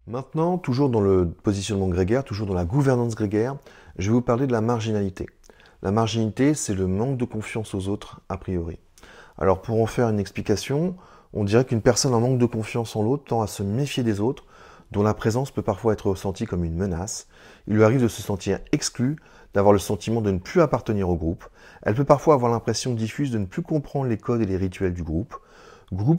Maintenant, toujours dans le positionnement grégaire, toujours dans la gouvernance grégaire, je vais vous parler de la marginalité. La marginalité, c'est le manque de confiance aux autres, a priori. Alors pour en faire une explication, on dirait qu'une personne en manque de confiance en l'autre tend à se méfier des autres, dont la présence peut parfois être ressentie comme une menace. Il lui arrive de se sentir exclu, d'avoir le sentiment de ne plus appartenir au groupe. Elle peut parfois avoir l'impression diffuse de ne plus comprendre les codes et les rituels du groupe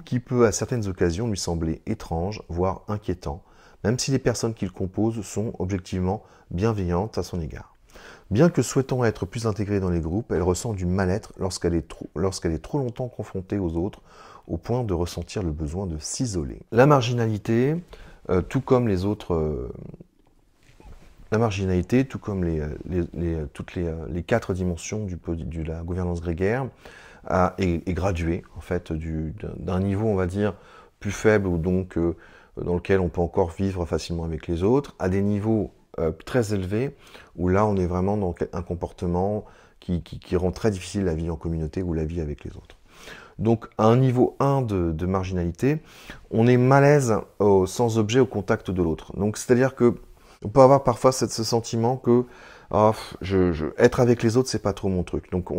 qui peut à certaines occasions lui sembler étrange, voire inquiétant, même si les personnes qu'il compose sont objectivement bienveillantes à son égard. Bien que souhaitant être plus intégrée dans les groupes, elle ressent du mal-être lorsqu'elle est trop longtemps confrontée aux autres, au point de ressentir le besoin de s'isoler. La marginalité, tout comme les autres, la marginalité, tout comme les quatre dimensions de la gouvernance grégaire, est graduée en fait d'un niveau, on va dire, plus faible ou donc dans lequel on peut encore vivre facilement avec les autres, à des niveaux très élevés où là on est vraiment dans un comportement qui rend très difficile la vie en communauté ou la vie avec les autres. Donc à un niveau 1 de marginalité, on est malaise sans objet au contact de l'autre. Donc c'est-à-dire que on peut avoir parfois ce sentiment que être avec les autres, c'est pas trop mon truc. Donc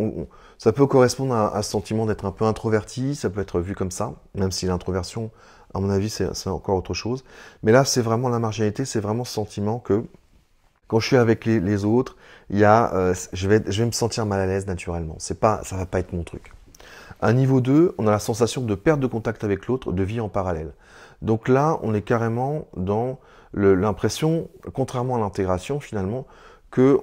ça peut correspondre à ce sentiment d'être un peu introverti, ça peut être vu comme ça, même si l'introversion, à mon avis, c'est encore autre chose. Mais là, c'est vraiment la marginalité, c'est vraiment ce sentiment que quand je suis avec les autres, je vais me sentir mal à l'aise naturellement. Ça va pas être mon truc. À niveau 2, on a la sensation de perte de contact avec l'autre, de vie en parallèle. Donc là, on est carrément dans l'impression, contrairement à l'intégration finalement, que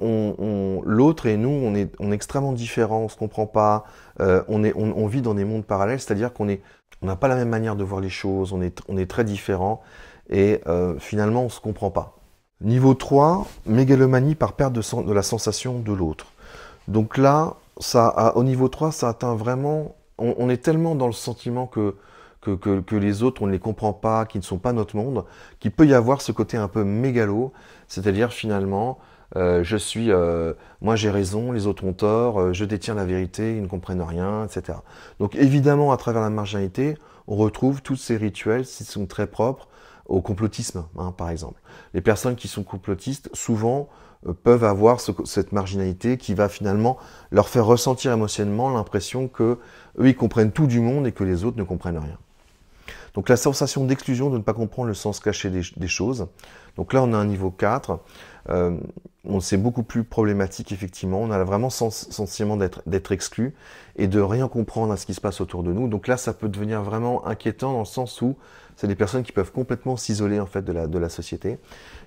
l'autre et nous, on est extrêmement différents, on se comprend pas, on vit dans des mondes parallèles, c'est-à-dire on n'a pas la même manière de voir les choses, on est très différents et finalement on se comprend pas. Niveau 3, mégalomanie par perte de la sensation de l'autre. Donc là, au niveau 3, ça atteint vraiment. On est tellement dans le sentiment que les autres, on ne les comprend pas, qu'ils ne sont pas notre monde, qu'il peut y avoir ce côté un peu mégalo, c'est-à-dire finalement, moi j'ai raison, les autres ont tort, je détiens la vérité, ils ne comprennent rien, etc. Donc évidemment, à travers la marginalité, on retrouve tous ces rituels qui sont très propres au complotisme, hein, par exemple. Les personnes qui sont complotistes, souvent, peuvent avoir cette marginalité qui va finalement leur faire ressentir émotionnellement l'impression que eux ils comprennent tout du monde et que les autres ne comprennent rien. Donc la sensation d'exclusion, de ne pas comprendre le sens caché des choses. Donc là on a un niveau 4. C'est beaucoup plus problématique effectivement. On a vraiment sentiment d'être exclu et de rien comprendre à ce qui se passe autour de nous. Donc là ça peut devenir vraiment inquiétant dans le sens où c'est des personnes qui peuvent complètement s'isoler en fait de la société.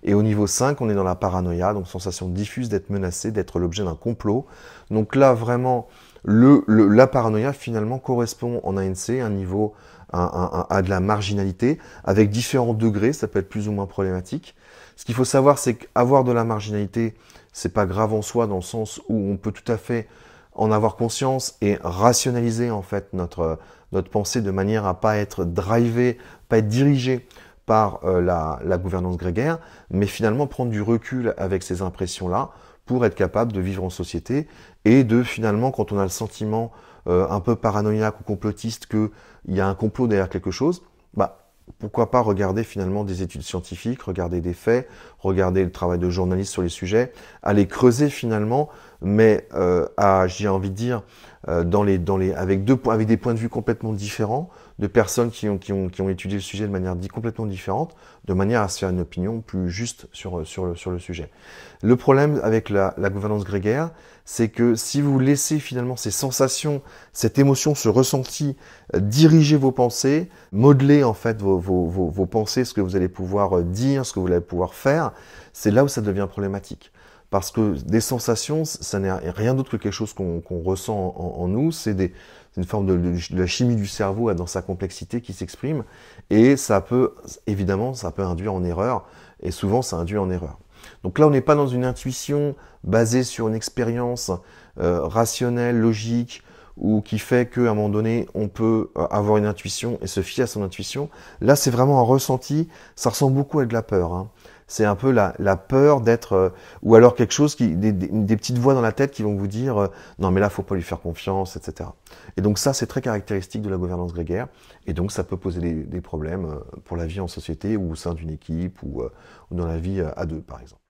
Et au niveau 5, on est dans la paranoïa, donc sensation diffuse d'être menacé, d'être l'objet d'un complot. Donc là vraiment la paranoïa finalement correspond en ANC à un niveau à de la marginalité avec différents degrés, ça peut être plus ou moins problématique. Ce qu'il faut savoir, c'est qu'avoir de la marginalité, c'est pas grave en soi dans le sens où on peut tout à fait en avoir conscience et rationaliser en fait notre pensée de manière à pas être drivé, pas être dirigé par la gouvernance grégaire, mais finalement prendre du recul avec ces impressions-là pour être capable de vivre en société et de finalement, quand on a le sentiment un peu paranoïaque ou complotiste qu'il y a un complot derrière quelque chose, bah pourquoi pas regarder finalement des études scientifiques, regarder des faits, regarder le travail de journalistes sur les sujets, aller creuser finalement, mais j'ai envie de dire, avec des points de vue complètement différents, de personnes qui ont étudié le sujet de manière complètement différente, de manière à se faire une opinion plus juste sur le sujet. Le problème avec la gouvernance grégaire, c'est que si vous laissez finalement ces sensations, cette émotion, ce ressenti diriger vos pensées, modeler en fait vos pensées, ce que vous allez pouvoir dire, ce que vous allez pouvoir faire, c'est là où ça devient problématique. Parce que des sensations, ça n'est rien d'autre que quelque chose qu'on ressent en nous, c'est une forme de la chimie du cerveau dans sa complexité qui s'exprime, et évidemment, ça peut induire en erreur, et souvent ça induit en erreur. Donc là, on n'est pas dans une intuition basée sur une expérience rationnelle, logique, ou qui fait qu'à un moment donné, on peut avoir une intuition et se fier à son intuition. Là, c'est vraiment un ressenti, ça ressemble beaucoup à de la peur. Hein. C'est un peu la peur d'être... ou alors quelque chose, des petites voix dans la tête qui vont vous dire non mais là, faut pas lui faire confiance, etc. Et donc ça, c'est très caractéristique de la gouvernance grégaire. Et donc ça peut poser des problèmes pour la vie en société ou au sein d'une équipe ou dans la vie à deux, par exemple.